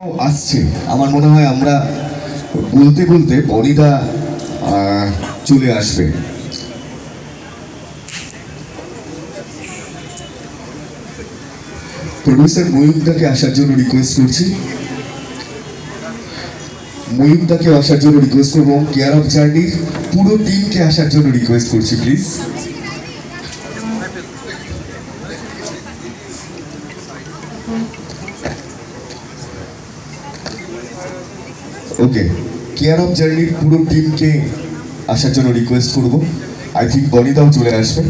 আসছে আমার মনে হয় আমরা বলতে বলতে বনিদা চলে আসবে। প্রডিউসার ময়ূকদাকে আসার জন্য রিকোয়েস্ট করছি, ময়ূকদাকে আসার জন্য রিকোয়েস্ট করবো এবং কেয়ার অফ জার্নির পুরো টিমকে আসার জন্য রিকোয়েস্ট করছি প্লিজ। ওকে, কেয়ার অফ জার্নির পুরো টিমকে আসার জন্য রিকোয়েস্ট করব। আই থিঙ্ক বনিদাও চলে আসবে।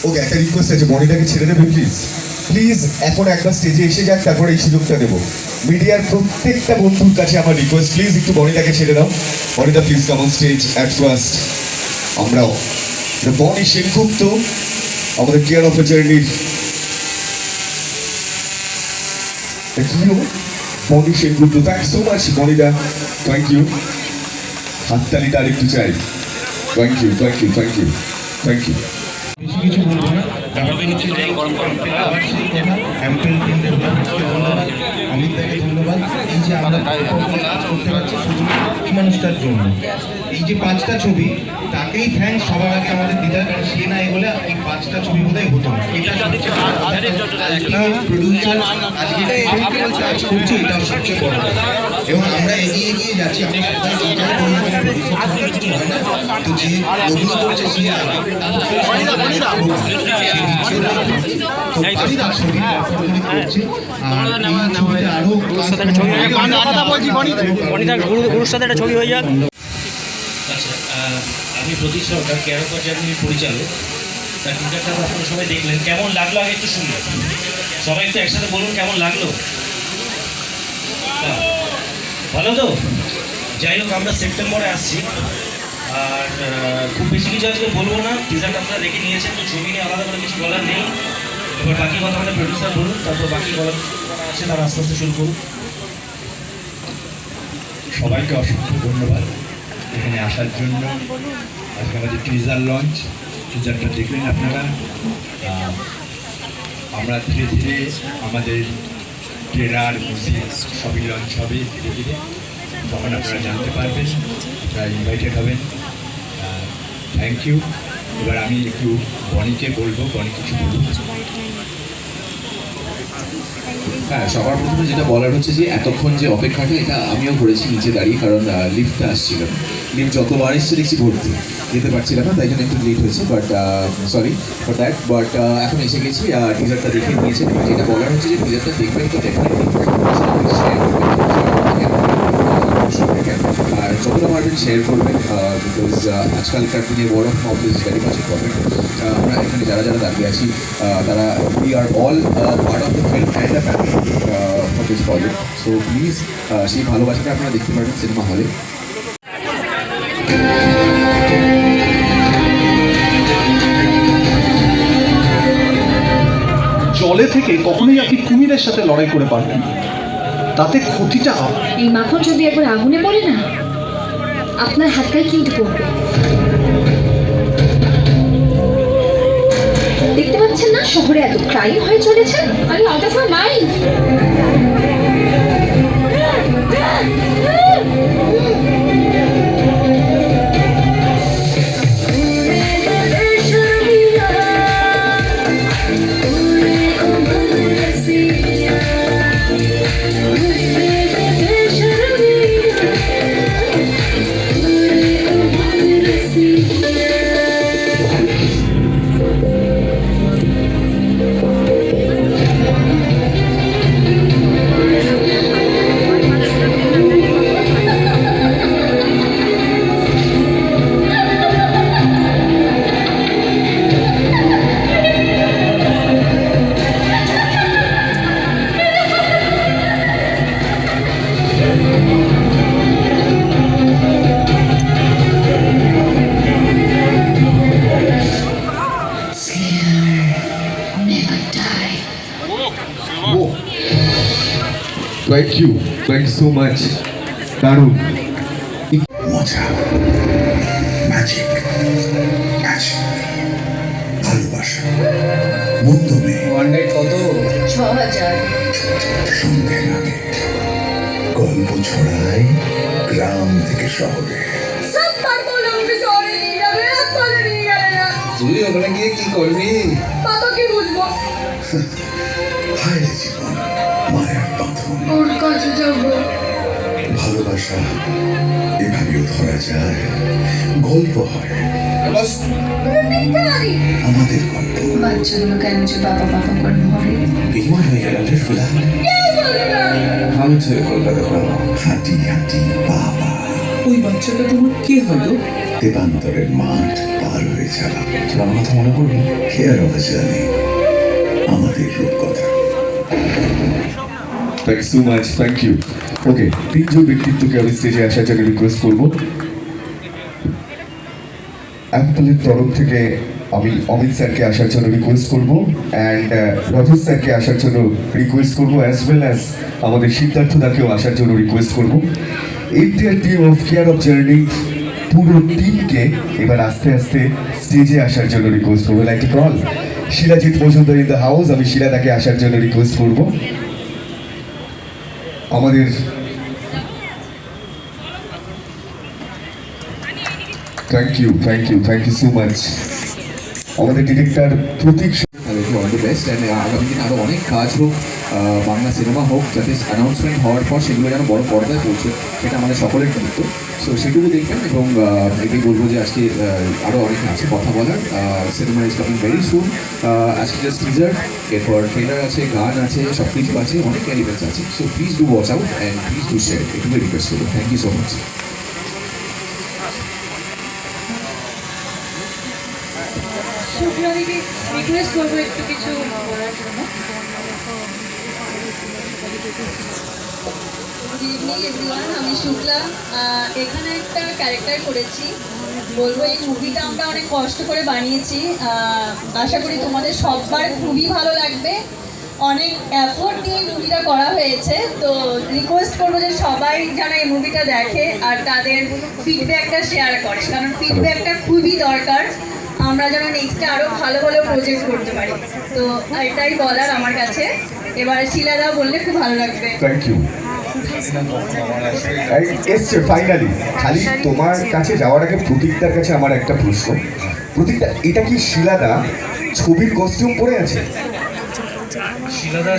ওকে, একটা রিকোয়েস্ট আছে, বনিদাকে ছেড়ে দেবে প্লিজ। প্লিজ এখন একবার স্টেজে এসে যাক, তারপরে এই সুযোগটা দেবো। মিডিয়ার প্রত্যেকটা বন্ধুর কাছে আমার রিকোয়েস্ট, প্লিজ একটু বনিদাকে ছেড়ে দাও। বনিদা please come on stage at first. আমরাও বনি সেনগুপ্ত, আমাদের কেয়ার অফ জার্নির hero Boni Sengupta. Thanks so much বনিদা, থ্যাংক ইউ। হাততালিটা আর একটু চাই। Thank you, thank you, thank you, thank you. বেশি কিছু বলবো না, অমিতদাকে ধন্যবাদ। এই যে আমরা কাজ করতে পারছি শুধু এই মানুষটার জন্য, এই যে 5টা ছবি, তাকেই থ্যাংকস সবার আগে আমাদের দিদার, কারণ সে না বলে এই 5টা ছবি বোধহয় হতো না। এটা প্রডিউসার আজকে কাজ করছে, এটা সবচেয়ে বড় কথা। এবং আমরা এগিয়ে এগিয়ে যাচ্ছি। আমরা তো যে অভিনয় করছে সে আমি প্রতীক সরকার, কেয়ার অফ জার্নির পরিচালক। তার টিজারটা আপনারা সবাই দেখলেন, কেমন লাগলো আগে একটু শুনলেন। সবাই একটু একসাথে বলুন কেমন লাগলো। ভালো তো? যাই হোক, আমরা সেপ্টেম্বরে আসছি, আর খুব বেশি কিছু আজকে বলবো না। টিজারটা আপনারা দেখে নিয়েছেন, তো ছবি নিয়ে আলাদা করে কিছু বলার নেই। এবার বাকি কথা আমাদের প্রডিউসার বলুন, তারপর বাকি বলার আছে তারা আস্তে আস্তে শুরু করুন। সবাইকে অসংখ্য ধন্যবাদ এখানে আসার জন্য। আজকে আমাদের টিজার লঞ্চ, টিজারটা দেখলেন আপনারা। আমরা ধীরে ধীরে আমাদের ট্রেলার মিউজিক সবই লঞ্চ হবে ধীরে ধীরে, তখন আপনারা জানতে পারবেন, আপনারা ইনভাইটেড হবেন। Thank you. এবার আমি একটু বনিকে বলবো, বনি কিছু বলুন। হ্যাঁ, সবার প্রথমে যেটা বলার হচ্ছে যে এতক্ষণ যে অপেক্ষাটা, এটা আমিও করেছি নিচে দাঁড়িয়ে, কারণ লিফটটা আসছিল। লিফট যতবার এসছে দেখছি ভর্তি, যেতে পারছিলাম না, তাই জন্য একটু লেট হয়েছে। But sorry for that. But এখন এসে গেছি, টিজারটা দেখে নিয়েছেন। যেটা বলার হচ্ছে যে টিজারটা দেখবেন তো ডেফিনেটলি, আর যতটা পারবেন শেয়ার করবেন, বিকজ আজকালকার দিনে word of mouth is very much important. আমরা এখানে যারা যারা দাঁড়িয়ে আছি, তারা we are all part of the film and the family for this project. So please সেই ভালোবাসাটা আপনারা দেখতে পারবেন সিনেমা হলে। জলে থেকে কখনোই আপনি কুমিরের সাথে লড়াই করে পারবেন না, তাতে ক্ষতিটা হবে। এই মাখন যদি একবার আগুনে পড়ে না, আপনার হাতটাই কিন্তু পড়বে। দেখতে পাচ্ছেন না শহরে এত ক্রাইম হয়ে চলেছে? আমি out of my mind. Thank you so much. দারুণ। মজা, ম্যাজিক, ভালোবাসা, মন্দ মেয়ে, কত 6000 সন্ধে লাগে, গল্প ছড়ায় গ্রাম থেকে শহরে। সববার বলো আমি শহরে নিয়ে যাবে, রাস্তায় নিয়ে গেলে না। তুই ওখানে গিয়ে কি করবি? বাবা কি বুঝবো? হায় রে জীবন, মায়ার বাঁধন, ওর কাছে যাবো। ভালোবাসা এভাবেও ধরা যায়, গল্প হয় আমাদের গল্প। বাচ্চাগুলো কেন যে বাবা বাবা করে মরে? বিমান হয়ে গেল রে ফুলা, আমি তো কলকাতা করবো। হাঁটি হাঁটি বাবা, ওই বাচ্চাটা তোমার কে হলো? দেবান্তরের মাঠ পার হয়ে যাওয়া। তোর আমার কথা মনে করবি? কেয়ার অফ জানি আমাদের রূপকথা। Thank so much, thank you. Okay, তিনজন ব্যক্তিত্বকে আমি স্টেজে আসার জন্য রিকোয়েস্ট করবো। অ্যাপলের তরফ থেকে আমি অমিত স্যারকে আসার জন্য রিকোয়েস্ট করবো, অ্যান্ড রজত স্যারকে আসার জন্য রিকোয়েস্ট করবো, অ্যাজ ওয়েল অ্যাজ আমাদের সিদ্ধার্থ দাকেও আসার জন্য রিকোয়েস্ট করবো। Entire team of care of journey, পুরো টিমকে এবার আস্তে আস্তে স্টেজে আসার জন্য রিকোয়েস্ট করবো। Like to call shilajit Majumdar in the house. আমি শিলাদাকে আসার জন্য রিকোয়েস্ট করবো। আমাদের থ্যাংক ইউ সো মাচ। আমাদের ডিরেক্টর প্রতীক, তাদেরকে অল দ্য বেস্ট, অ্যান্ড আগামী দিন আরও অনেক কাজ হোক, বাংলা সিনেমা হোক, যাতে অ্যানাউন্সমেন্ট হওয়ার পর সেগুলো যেন বড় পর্দায় পৌঁছে, সেটা আমাদের সকলের দায়িত্ব। সো সেটুকু দেখবেন, এবং এটাই বলবো যে আজকে আরও অনেক আছে কথা বলার। Cinema is coming very soon. আজকে জাস্ট টিজার, এরপর ট্রেলার আছে, গান আছে, সব কিছু আছে, অনেক এলিমেন্টস আছে। So please do watch out and please do share, এটুকুই রিকোয়েস্ট করবো। Thank you so much. Shukla দিদি রিকোয়েস্ট করবো একটু কিছু বলার জন্য। গুড ইভিনিং এভরিওয়ান, আমি শুক্লা। এখানে একটা ক্যারেক্টার করেছি। বলবো এই মুভিটা আমরা অনেক কষ্ট করে বানিয়েছি। আশা করি তোমাদের সবার খুবই ভালো লাগবে। অনেক এফোর্ট দিয়ে মুভিটা করা হয়েছে। তো রিকোয়েস্ট করবো যে সবাই যেন এই মুভিটা দেখে আর তাদের ফিডব্যাকটা শেয়ার করে, কারণ ফিডব্যাকটা খুবই দরকার। আমরা যেন নেক্সটে আরও ভালো ভালো প্রজেক্ট করতে পারি। তো এটাই বলার আমার কাছে। এবার শিলাদা বললে খুব ভালো লাগবে। Thank you. এসছে ফাইনালি। খালি তোমার কাছে যাওয়ার আগে প্রতীকদার কাছে আমার একটা প্রশ্ন। প্রতীকদা, এটা কি শিলাদা ছবির কস্টিউম পরে আছে? শিলাদা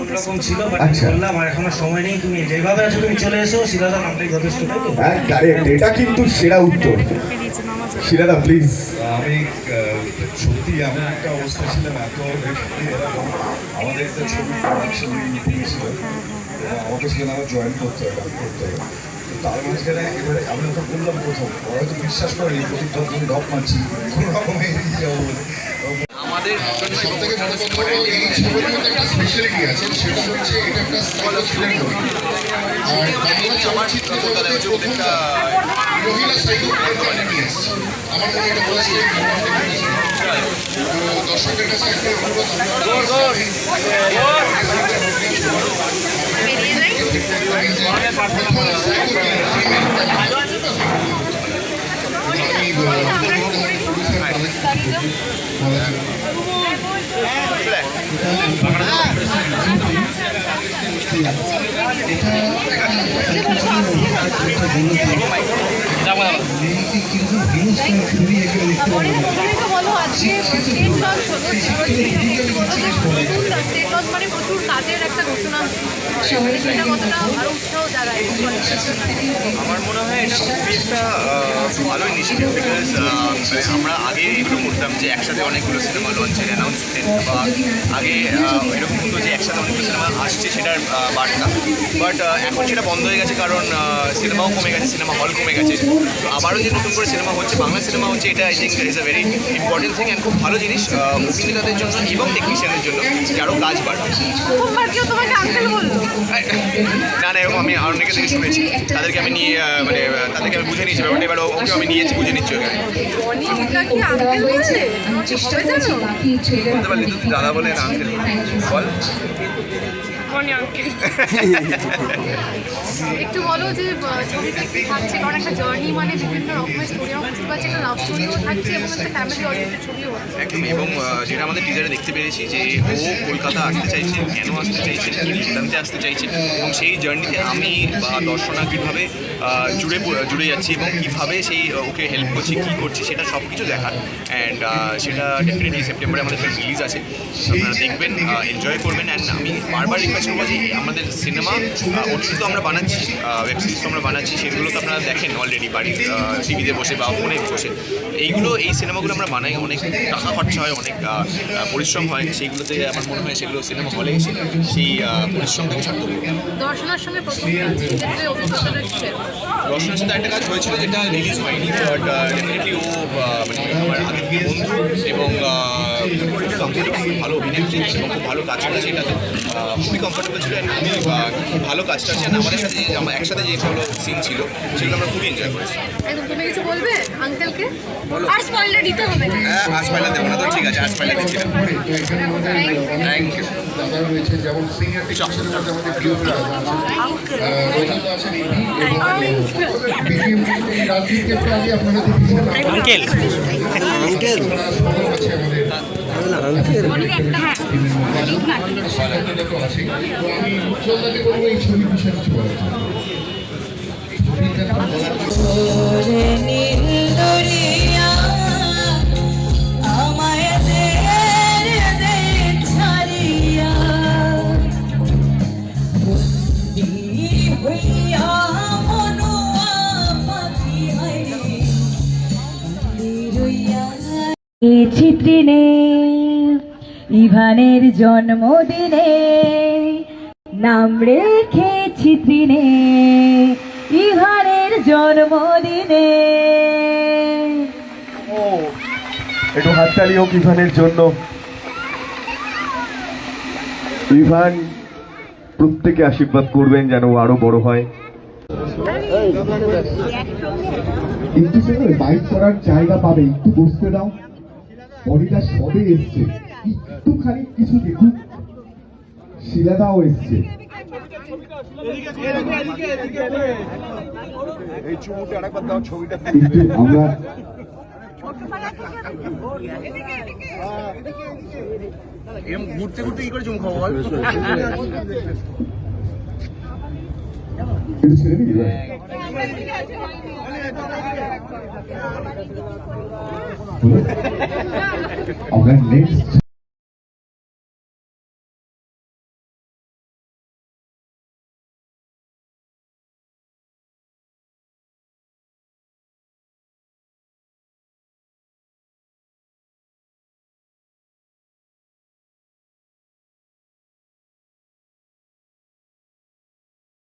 অন্যরকম ছিল, বাট আচ্ছা। বললাম আর এখন আর সময় নেই, তুমি যেভাবে আছো তুমি চলে এসো, শিলাদা নামটাই যথেষ্ট, তাই তো? হ্যাঁ কারেক্ট, এটা কিন্তু সেরা উত্তর। শিলাদা প্লিজ। আমি সত্যি এমন একটা অবস্থা ছিলাম, এত আমাদের একটা ছবি প্রোডাকশন মিটিং ছিল, আমাকে সেখানে আমার জয়েন করতে হবে, কাজ করতে হবে। তো তার মাঝখানে এবারে আমি ওটা বললাম প্রথম, ওরা হয়তো বিশ্বাস করেনি, প্রতি যখন ডপ মারছি কোনো রকমে এড়িয়ে যাবো বলে। আমাদের সব থেকে বড় কথা হলো এই ছবির মধ্যে একটা স্পেশালিটি আছে, সেটা হচ্ছে এটা একটা সাইকো থ্রিলার মুভি। আর বাংলা চলচ্চিত্র জগতে প্রথমটা মহিলা সাইকো থ্রিলার নিয়ে এসেছে। আমার মনে হয় এটা ফার্স্ট টাইম। তো দর্শকের কাছে একটা অনুরোধ, মানে প্রচুর কাজের একটা ঘোষণা, সেটা কতটা আরো উৎসাহ জাগায়। আমার মনে হয় এটা খুবই একটা ভালো ইনিশিয়েটিভ, বিকজ আমরা আগে এগুলো করতাম যে একসাথে অনেকগুলো সিনেমা লঞ্চের অ্যানাউন্সমেন্ট, বা আগে এরকম হতো যে একসাথে অনেকগুলো সিনেমা আসছে সেটার বার্তা, বাট এখন সেটা বন্ধ হয়ে গেছে, কারণ সিনেমাও কমে গেছে, সিনেমা হল কমে গেছে। তো আবারও যে নতুন করে সিনেমা হচ্ছে, বাংলা সিনেমা হচ্ছে, এটা I think is a very important thing and খুব ভালো জিনিস অভিনেতাদের জন্য এবং টেকনিশিয়ানের জন্য, যে আরও কাজ বাড়বে। না না, এরকম আমি অনেকে থেকে শুনেছি, তাদেরকে আমি নিয়ে মানে তাদেরকে আমি বুঝে নিয়েছি ব্যাপারটা, এবার ওকে আমি নিয়েছি, বুঝে নিচ্ছি ওকে। বলতে পারলি তুই দাদা বলে না আঙ্কেল বল। বনি আঙ্কেল একটু বলো যে ছবিটা কি থাকছে, কারণ একটা জার্নি মানে বিভিন্ন রকমের স্টোরি আমরা বুঝতে পারছি, একটা লাভ স্টোরিও থাকছে এবং একটা ফ্যামিলি অডিয়েন্সের ছবিও হচ্ছে। একদম, এবং যেটা আমাদের টিজারে দেখতে পেরেছি যে ও কলকাতা আসতে চাইছে, কেন আসতে চাইছে, কী বৃত্তান্তে আসতে চাইছে, এবং সেই জার্নিতে আমি বা দর্শনা কীভাবে জুড়ে যাচ্ছি এবং কীভাবে সেই ওকে হেল্প করছি, কী করছি, সেটা সব কিছু দেখার। অ্যান্ড সেটা ডেফিনেটলি সেপ্টেম্বরে আমাদের ফিল্ম রিলিজ আছে, আপনারা দেখবেন, এনজয় করবেন। অ্যান্ড আমি বারবার রিকোয়েস্ট করবো যে আমাদের সিনেমা ওটিটি তো আমরা বানাচ্ছি, ওয়েব সিরিজ তো আমরা বানাচ্ছি, সেগুলো তো আপনারা দেখেন অলরেডি বাড়ির টিভিতে বসে বা ফোনে বসে। এই সিনেমাগুলো আমরা বানাই, অনেক টাকা খরচা হয়, অনেক পরিশ্রম হয়, সেইগুলোতে আমার মনে হয় সেগুলো সিনেমা হলে এসে সেই পরিশ্রমটাকে সার্থক করবে। দর্শনার সঙ্গে প্রথম কাজ অভিজ্ঞতাটা কি? রোশনের সাথে একটা কাজ হয়েছিল যেটা রিলিজ হয়নি, বাট ডেফিনেটলি ও মানে আমার আগের বন্ধু এবং খুব ভালো অভিনেত্রী এবং খুব ভালো কাজ করেছে, এটাতে খুবই কমফর্টেবল ছিল। আমি খুব ভালো কাজটা আছে, আমাদের সাথে আমার একসাথে যেগুলো সিন ছিল সেগুলো আমরা খুবই এনজয় করেছি। একদম, তুমি কিছু বলবে আঙ্কেলকে? আর স্পয়লার দিতে হবে না। হ্যাঁ, আজ পাইলে দেবো না তো, ঠিক আছে, আজ পাইলে দিচ্ছি না। Thank you. দাদা রয়েছে, যেমন সিনিয়র টিচারের মধ্যে আমাদের প্রিয়রা রোজানো আছেন, রাজনীতিকে প্রায় আপনারা দেখেছেন আঙ্কেল আছে আমাদের তো আছে। তো আমি উজ্জ্বলদাকে বলবো এই ছবির বিষয়ে কিছু বলার জন্য। চিত্রিনে ইভানের জন্মদিনে নাম রেখে চিত্রিনে ইভানের জন্মদিনে। ও একটু হাততালি হোক ইভানের জন্য। ইভান প্রত্যেকে আশীর্বাদ করবেন যেন ও আরো বড় হয়। একটু বাইক করার জায়গা পাবে, একটু বসতে দাও। বডিটা সবে এসছে, একটুখানি কিছু দেখুন। শিলাদাও এসছে। এই চুমুটা আরেকবার দাও, ছবিটা আমরা ঘুরতে ঘুরতে কি করে চুমু খাবো বল? ছেড়ে দিই আমরা নেক্সট